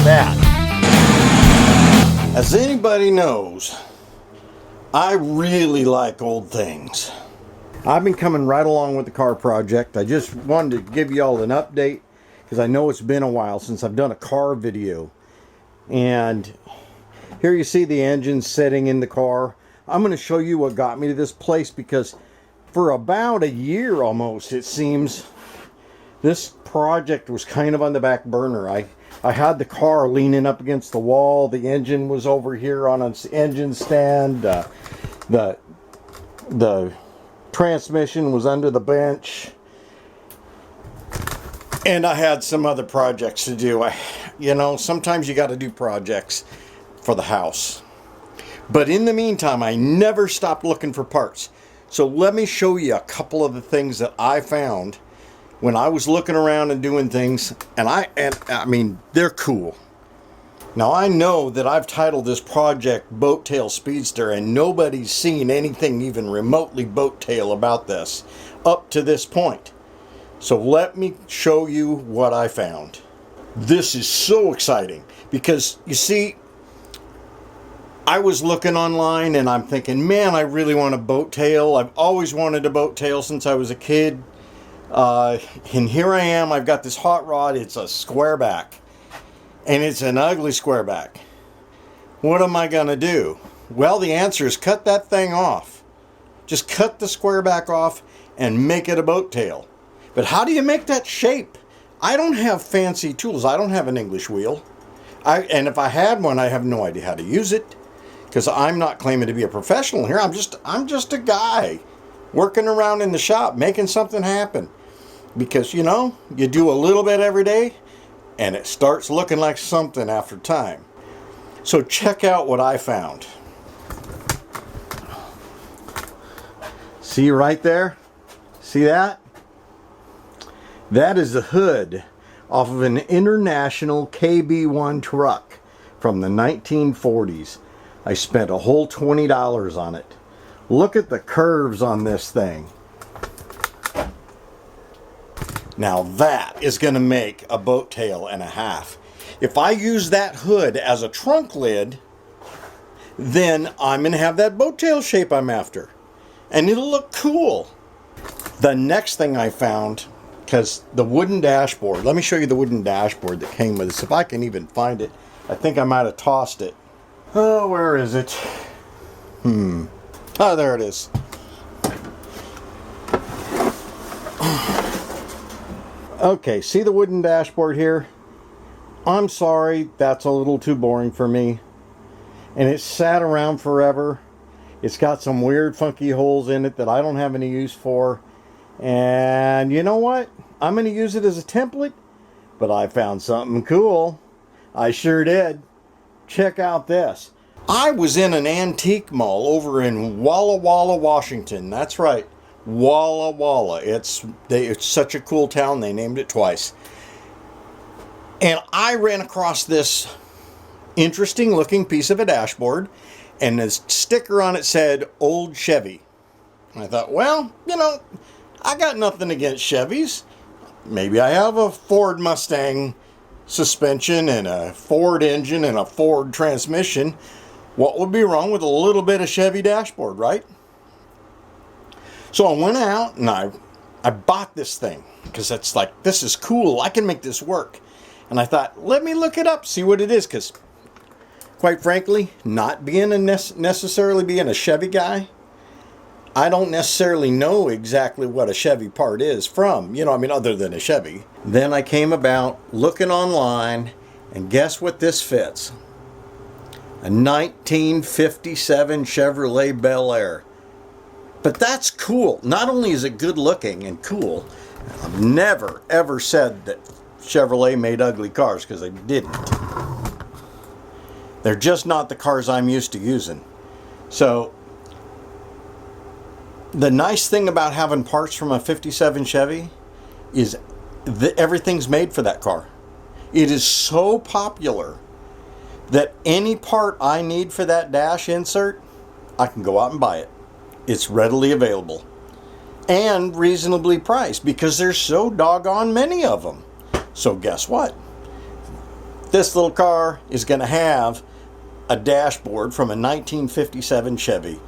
that. As anybody knows, I really like old things. I've been coming right along with the car project. I just wanted to give you all an update because I know it's been a while since I've done a car video. And here you see the engine sitting in the car. I'm going to show you what got me to this place, because for about a year almost, it seems, this project was kind of on the back burner. I had the car leaning up against the wall. The engine was over here on an engine stand. The transmission was under the bench. And I had some other projects to do. You know, sometimes you got to do projects for the house. But in the meantime, I never stopped looking for parts. So let me show you a couple of the things that I found when I was looking around and doing things. And I mean, they're cool. Now, I know that I've titled this project Boat Tail Speedster, and nobody's seen anything even remotely boat tail about this up to this point. So let me show you what I found. This is so exciting because, you see, I was looking online and I'm thinking, man, I really want a boat tail. I've always wanted a boat tail since I was a kid. And here I am. I've got this hot rod. It's a square back. And it's an ugly square back. What am I going to do? Well, the answer is cut that thing off. Just cut the square back off and make it a boat tail. But how do you make that shape? I don't have fancy tools. I don't have an English wheel. And if I had one, I have no idea how to use it, because I'm not claiming to be a professional here. I'm just a guy working around in the shop making something happen. Because, you know, you do a little bit every day and it starts looking like something after time. So check out what I found. See right there? See that? That is the hood off of an International KB1 truck from the 1940s. I spent a whole $20 on it. Look at the curves on this thing. Now that is going to make a boat tail and a half. If I use that hood as a trunk lid, then I'm going to have that boat tail shape I'm after. And it'll look cool. The next thing I found, because the wooden dashboard, let me show you the wooden dashboard that came with this, if I can even find it. I think I might have tossed it. Oh, where is it? Oh, there it is. Okay, see the wooden dashboard here? I'm sorry, that's a little too boring for me. And it sat around forever. It's got some weird funky holes in it that I don't have any use for. And you know what? I'm going to use it as a template, but I found something cool. I sure did. Check out this. I was in an antique mall over in Walla Walla, Washington. That's right, Walla Walla. It's such a cool town, they named it twice. And I ran across this interesting looking piece of a dashboard, and the sticker on it said Old Chevy. And I thought, well, you know, I got nothing against Chevys. Maybe I have a Ford Mustang suspension and a Ford engine and a Ford transmission. What would be wrong with a little bit of Chevy dashboard, right? So I went out and I bought this thing because it's like, this is cool. I can make this work. And I thought, let me look it up, see what it is, because quite frankly, not being necessarily being a Chevy guy, I don't necessarily know exactly what a Chevy part is from, you know, I mean, other than a Chevy. Then I came about looking online, and guess what this fits? A 1957 Chevrolet Bel Air. But that's cool. Not only is it good looking and cool, I've never ever said that Chevrolet made ugly cars, because they didn't. They're just not the cars I'm used to using. So the nice thing about having parts from a 57 Chevy is that everything's made for that car. It is so popular that any part I need for that dash insert, I can go out and buy it. It's readily available and reasonably priced because there's so doggone many of them. So guess what? This little car is going to have a dashboard from a 1957 Chevy.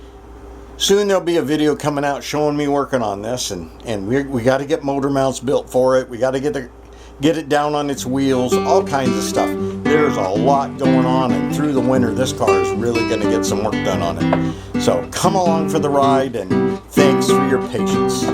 Soon there'll be a video coming out showing me working on this, and we got to get motor mounts built for it. We got to get it down on its wheels, all kinds of stuff. There's a lot going on, and through the winter this car is really going to get some work done on it. So come along for the ride, and thanks for your patience.